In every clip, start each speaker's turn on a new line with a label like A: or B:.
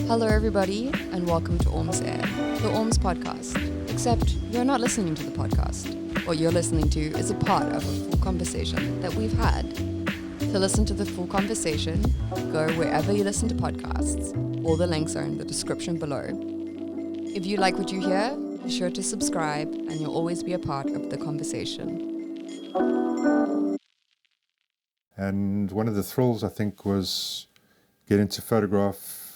A: Hello everybody and welcome to Orms Air, the Orms Podcast. Except you're not listening to the podcast. What you're listening to is a part of a full conversation that we've had. To listen to the full conversation, go wherever you listen to podcasts. All the links are in the description below. If you like what you hear, be sure to subscribe and you'll always be a part of the conversation.
B: And one of the thrills, I think, was getting to photograph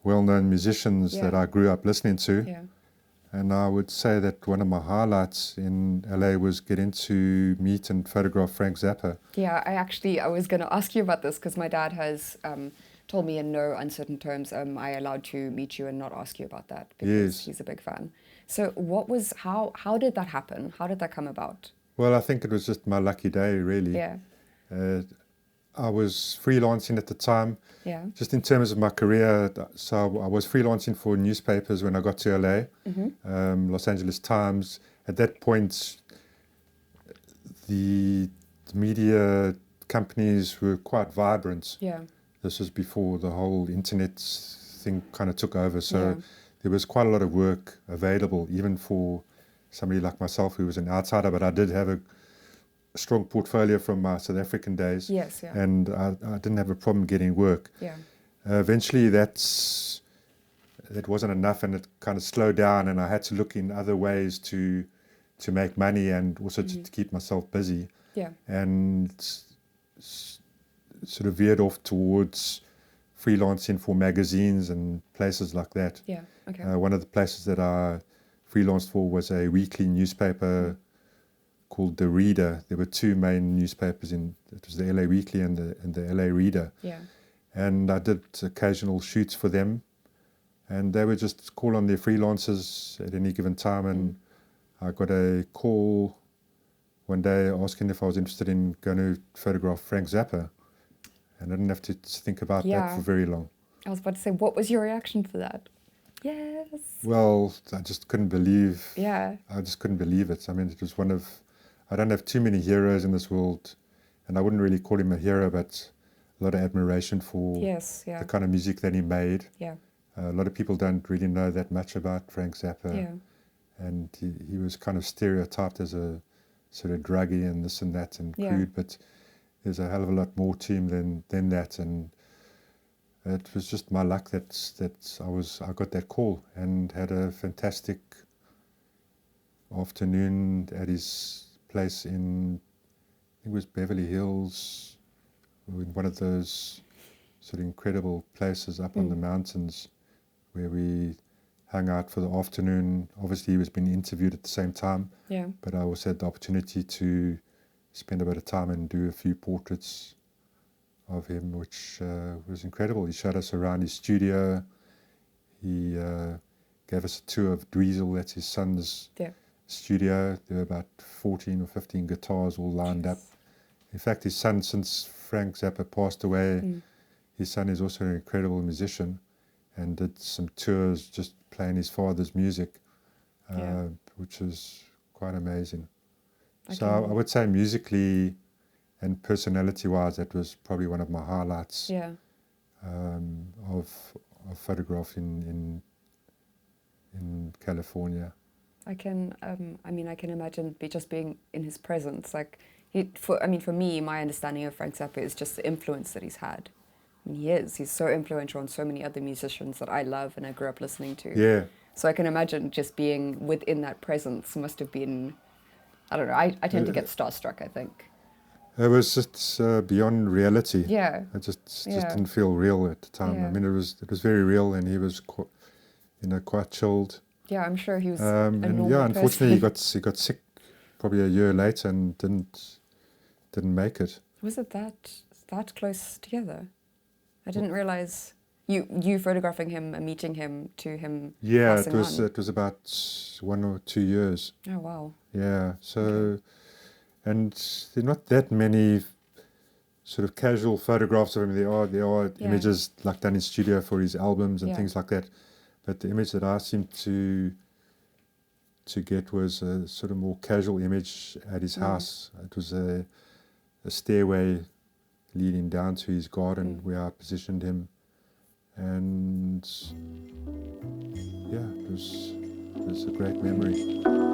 B: well-known musicians that I grew up listening to.
A: Yeah.
B: And I would say that one of my highlights in LA was getting to meet and photograph Frank Zappa.
A: Yeah, I was going to ask you about this because my dad has told me in no uncertain terms, am I allowed to meet you and not ask you about that? Because he's a big fan. So how did that happen? How did that come about?
B: Well, I think it was just my lucky day, really.
A: Yeah.
B: I was freelancing at the time, just in terms of my career. So I was freelancing for newspapers when I got to LA, Los Angeles Times. At that point, the media companies were quite vibrant.
A: Yeah.
B: This was before the whole internet thing kind of took over. So there was quite a lot of work available, even for somebody like myself who was an outsider. But I did have a strong portfolio from my South African days.
A: Yes, yeah.
B: And I didn't have a problem getting work.
A: Yeah.
B: Eventually that wasn't enough, and it kind of slowed down, and I had to look in other ways to make money and also to keep myself busy.
A: Yeah.
B: And sort of veered off towards freelancing for magazines and places like that.
A: Yeah. Okay.
B: One of the places that I freelanced for was a weekly newspaper called The Reader. There were two main newspapers it was the LA Weekly and the LA Reader.
A: Yeah.
B: And I did occasional shoots for them, and they would just call on their freelancers at any given time. And I got a call one day asking if I was interested in going to photograph Frank Zappa, and I didn't have to think about that for very long.
A: I was about to say, what was your reaction for that? Yes.
B: Well, I just couldn't believe.
A: Yeah.
B: I just couldn't believe it. I mean, it was I don't have too many heroes in this world, and I wouldn't really call him a hero, but a lot of admiration for the kind of music that he made.
A: Yeah.
B: A lot of people don't really know that much about Frank Zappa.
A: Yeah.
B: And he was kind of stereotyped as a sort of druggie and this and that and crude, but there's a hell of a lot more to him than that. And it was just my luck that I got that call and had a fantastic afternoon at his place in, I think it was Beverly Hills, in one of those sort of incredible places up on the mountains where we hung out for the afternoon. Obviously he was being interviewed at the same time, but I also had the opportunity to spend a bit of time and do a few portraits of him, which was incredible. He showed us around his studio. He gave us a tour of Dweezil, that's his son's studio. There were about 14 or 15 guitars all lined up. In fact, his son, since Frank Zappa passed away, his son is also an incredible musician and did some tours just playing his father's music, which is quite amazing. So I would say musically and personality-wise, that was probably one of my highlights of photographing in California.
A: I can imagine just being in his presence. Like, for me, my understanding of Frank Zappa is just the influence that he's had. I mean, he's so influential on so many other musicians that I love and I grew up listening to.
B: Yeah.
A: So I can imagine just being within that presence must have been, I don't know, I tend to get starstruck, I think.
B: It was just beyond reality.
A: Yeah.
B: It just didn't feel real at the time.
A: Yeah.
B: I mean, it was very real, and he was quite chilled.
A: Yeah, I'm sure he was
B: unfortunately he got sick probably a year later and didn't make it.
A: Was it that close together? I didn't realize you photographing him and meeting him to him.
B: Yeah,
A: passing on.
B: It was about 1 or 2 years.
A: Oh wow.
B: Yeah, so and there are not that many sort of casual photographs of him. There are images like done in studio for his albums and things like that. But the image that I seemed to get was a sort of more casual image at his house. It was a stairway leading down to his garden where I positioned him and yeah, it was a great memory.